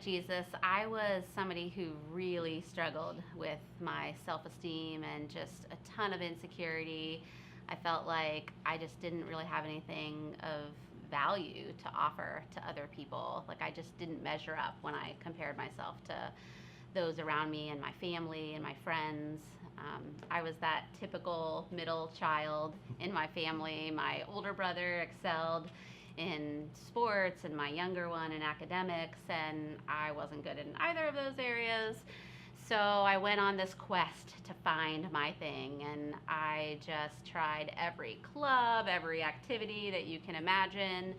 met Jesus, I was somebody who really struggled with my self esteem and just a ton of insecurity. I felt like I just didn't really have anything of value to offer to other people. Like, I just didn't measure up when I compared myself to those around me and my family and my friends. I was that typical middle child in my family. My older brother excelled in sports and my younger one in academics, and I wasn't good in either of those areas. So I went on this quest to find my thing, and I just tried every club, every activity that you can imagine.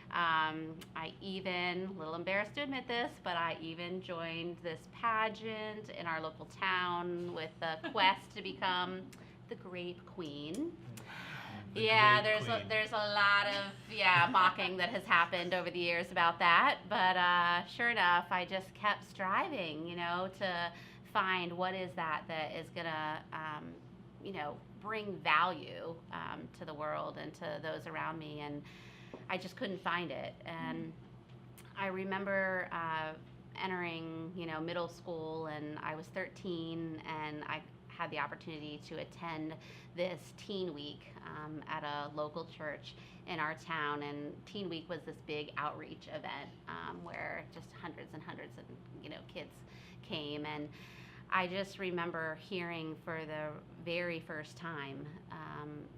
I even, a little embarrassed to admit this, but I even joined this pageant in our local town with the quest to become the grape queen. Yeah, there's a lot of mocking that has happened over the years about that, but sure enough, I just kept striving, to find what is that is gonna, bring value to the world and to those around me, and I just couldn't find it. And I remember entering, middle school, and I was 13, and I had the opportunity to attend this teen week at a local church in our town. And teen week was this big outreach event where just hundreds and hundreds of kids came. And I just remember hearing for the very first time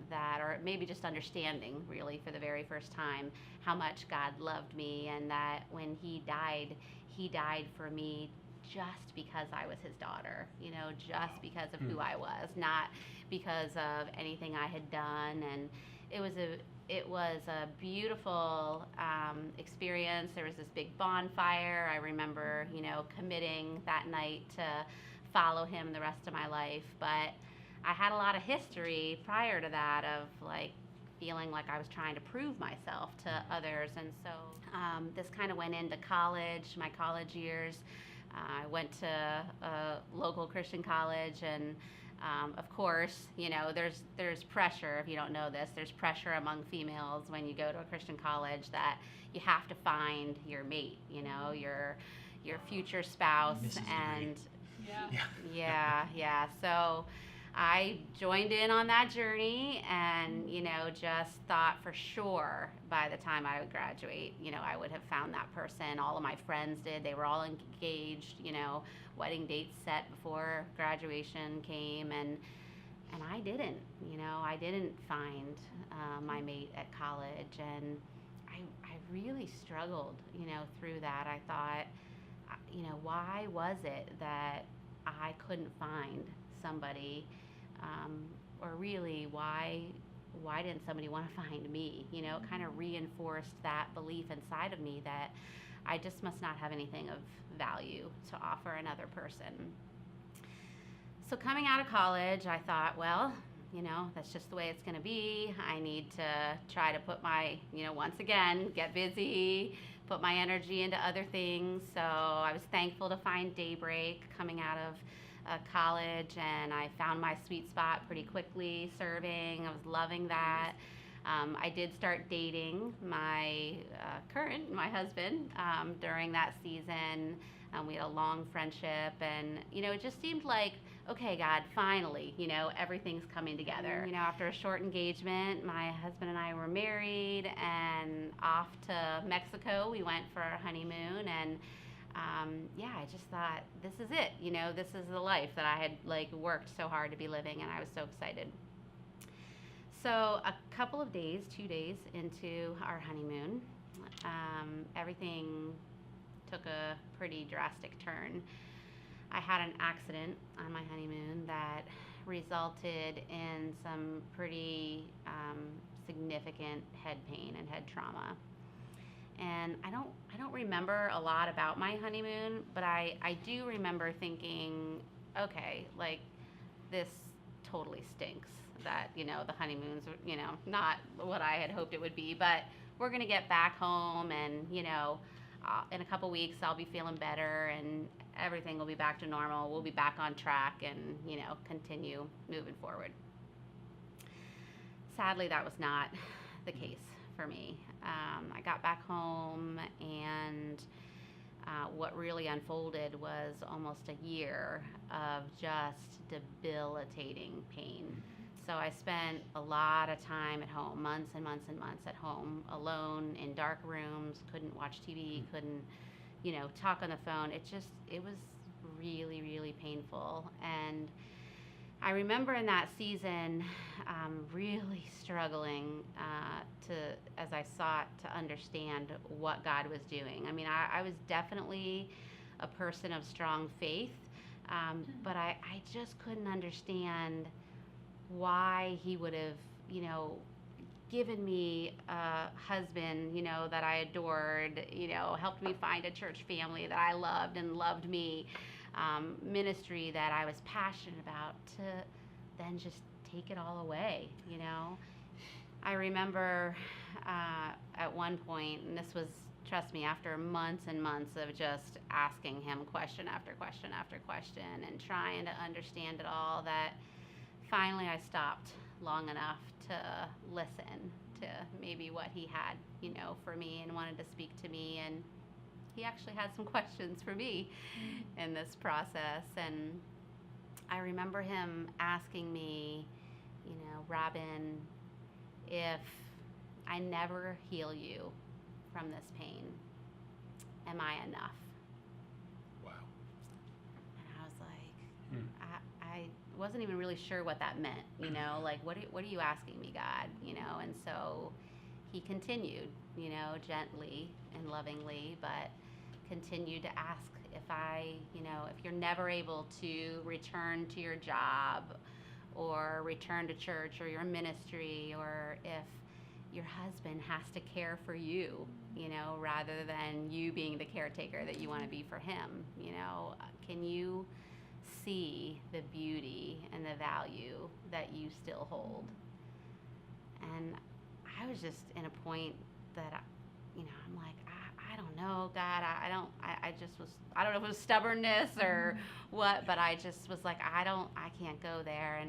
that, or maybe just understanding really for the very first time, how much God loved me, and that when He died for me just because I was His daughter, just because of who I was, not because of anything I had done. And it was a beautiful experience. There was this big bonfire. I remember, committing that night to follow Him the rest of my life. But I had a lot of history prior to that of like feeling like I was trying to prove myself to others. And so this kind of went into college, my college years. I went to a local Christian college, and of course, there's pressure. If you don't know this, there's pressure among females when you go to a Christian college that you have to find your mate, your future spouse. Mrs. And Yeah. So I joined in on that journey, and just thought for sure by the time I would graduate, I would have found that person. All of my friends did. They were all engaged, wedding dates set before graduation came, and I didn't. I didn't find my mate at college, and I really struggled, through that. I thought, why was it that I couldn't find somebody, or really why didn't somebody want to find me? It kind of reinforced that belief inside of me that I just must not have anything of value to offer another person. So coming out of college, I thought, well, that's just the way it's going to be. I need to try to put my, once again, get busy, put my energy into other things. So I was thankful to find Daybreak coming out of college, and I found my sweet spot pretty quickly serving. I was loving that. I did start dating my husband during that season. We had a long friendship, and it just seemed like, okay, God, finally, everything's coming together. After a short engagement, my husband and I were married, and off to Mexico we went for our honeymoon. And I just thought, this is it. This is the life that I had worked so hard to be living, and I was so excited. So a couple of days, 2 days into our honeymoon, everything took a pretty drastic turn. I had an accident on my honeymoon that resulted in some pretty significant head pain and head trauma. And I don't remember a lot about my honeymoon, but I do remember thinking, okay, this totally stinks that, the honeymoon's, not what I had hoped it would be, but we're going to get back home, and, in a couple weeks I'll be feeling better, and everything will be back to normal. We'll be back on track and, continue moving forward. Sadly, that was not the case for me. I got back home, and what really unfolded was almost a year of just debilitating pain. So I spent a lot of time at home, months and months and months at home, alone in dark rooms, couldn't watch TV, couldn't, talk on the phone. It was really, really painful. And I remember in that season really struggling as I sought to understand what God was doing. I mean, I was definitely a person of strong faith, but I just couldn't understand why He would have, given me a husband, that I adored, helped me find a church family that I loved and loved me, ministry that I was passionate about, to then just take it all away. I remember at one point, and this was, trust me, after months and months of just asking Him question after question after question and trying to understand it all, that finally I stopped long enough to listen to maybe what He had, for me, and wanted to speak to me. And He actually had some questions for me in this process. And I remember Him asking me, Robin, if I never heal you from this pain, am I enough? Wow. And I was like, I wasn't even really sure what that meant, like, what are you asking me, God? And so He continued, gently and lovingly, but continued to ask if if you're never able to return to your job or return to church or your ministry, or if your husband has to care for you, rather than you being the caretaker that you want to be for him, can you see the beauty and the value that you still hold? And I was just in a point that, I'm like, I don't know, God, I don't know if it was stubbornness or what, but I just was like, I can't go there.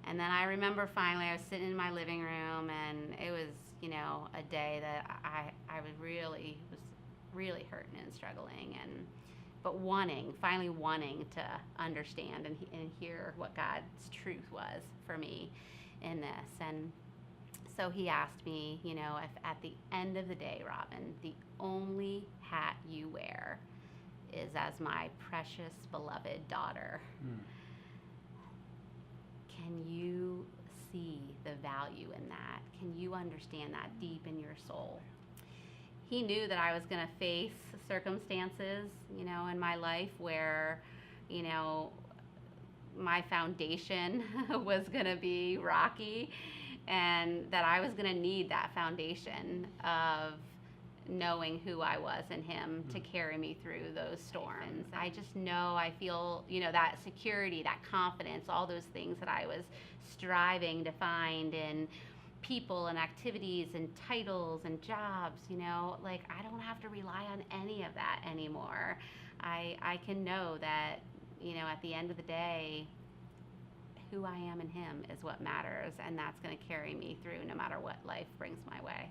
And then I remember finally I was sitting in my living room, and it was, a day that I was really hurting and struggling, but finally wanting to understand and hear what God's truth was for me in this. And so He asked me, if at the end of the day, Robin, the only hat you wear is as my precious, beloved daughter, can you see the value in that? Can you understand that deep in your soul? He knew that I was going to face circumstances, in my life where, my foundation was going to be rocky, and that I was going to need that foundation of knowing who I was in Him to carry me through those storms. I just know, I feel, that security, that confidence, all those things that I was striving to find in people and activities and titles and jobs, like, I don't have to rely on any of that anymore. I can know that, at the end of the day, who I am in Him is what matters, and that's going to carry me through no matter what life brings my way.